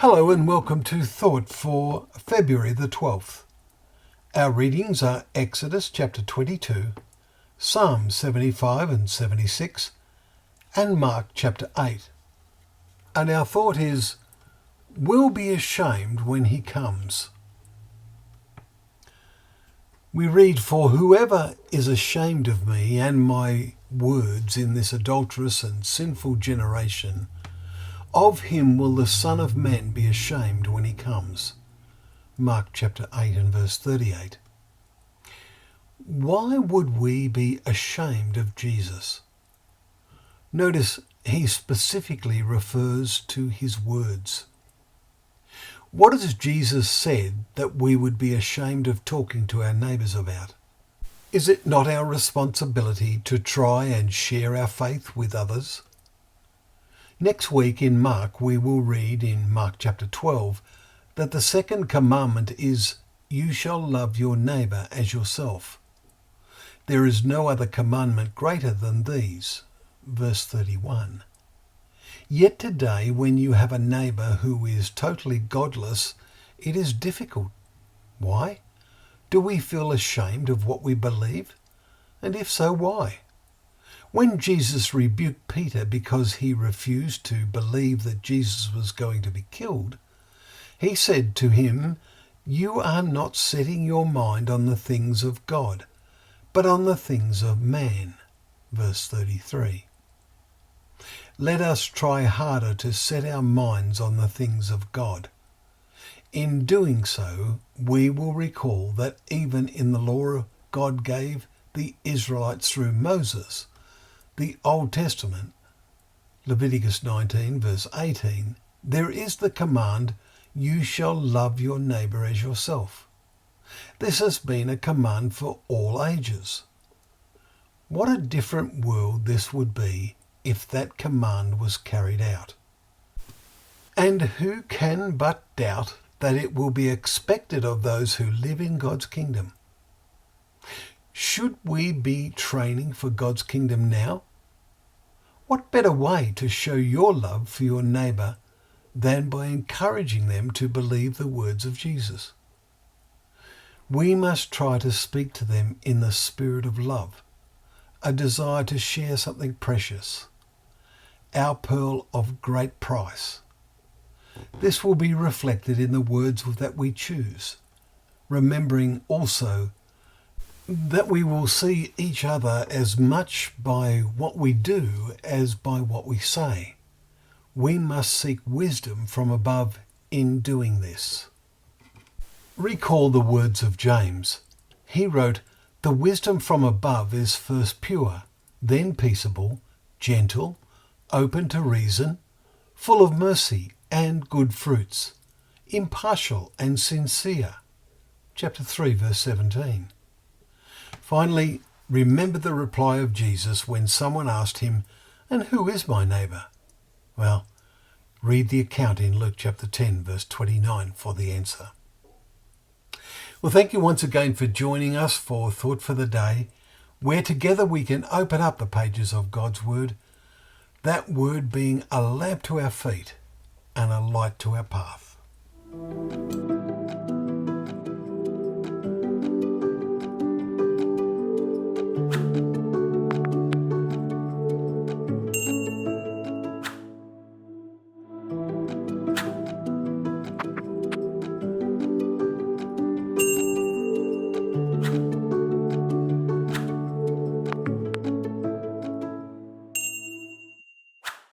Hello and welcome to Thought for February the 12th. Our readings are Exodus chapter 22, Psalm 75 and 76, and Mark chapter 8. And our thought is, we'll be ashamed when he comes. We read, "For whoever is ashamed of me and my words in this adulterous and sinful generation, of him will the Son of Man be ashamed when he comes." Mark chapter 8 and verse 38. Why would we be ashamed of Jesus? Notice he specifically refers to his words. What has Jesus said that we would be ashamed of talking to our neighbours about? Is it not our responsibility to try and share our faith with others? Next week in Mark, we will read in Mark chapter 12 that the second commandment is, "You shall love your neighbour as yourself." There is no other commandment greater than these. Verse 31. Yet today, when you have a neighbour who is totally godless, it is difficult. Why? Do we feel ashamed of what we believe? And if so, why? When Jesus rebuked Peter because he refused to believe that Jesus was going to be killed, he said to him, "You are not setting your mind on the things of God, but on the things of man." Verse 33. Let us try harder to set our minds on the things of God. In doing so, we will recall that even in the law God gave the Israelites through Moses, the Old Testament, Leviticus 19 verse 18, there is the command, "You shall love your neighbour as yourself." This has been a command for all ages. What a different world this would be if that command was carried out. And who can but doubt that it will be expected of those who live in God's kingdom? Should we be training for God's kingdom now? What better way to show your love for your neighbour than by encouraging them to believe the words of Jesus? We must try to speak to them in the spirit of love, a desire to share something precious, our pearl of great price. This will be reflected in the words that we choose, remembering also that we will see each other as much by what we do as by what we say. We must seek wisdom from above in doing this. Recall the words of James. He wrote, "The wisdom from above is first pure, then peaceable, gentle, open to reason, full of mercy and good fruits, impartial and sincere." Chapter 3 verse 17. Finally, remember the reply of Jesus when someone asked him, "And who is my neighbour?" Well, read the account in Luke chapter 10 verse 29 for the answer. Well, thank you once again for joining us for Thought for the Day, where together we can open up the pages of God's Word, that Word being a lamp to our feet and a light to our path.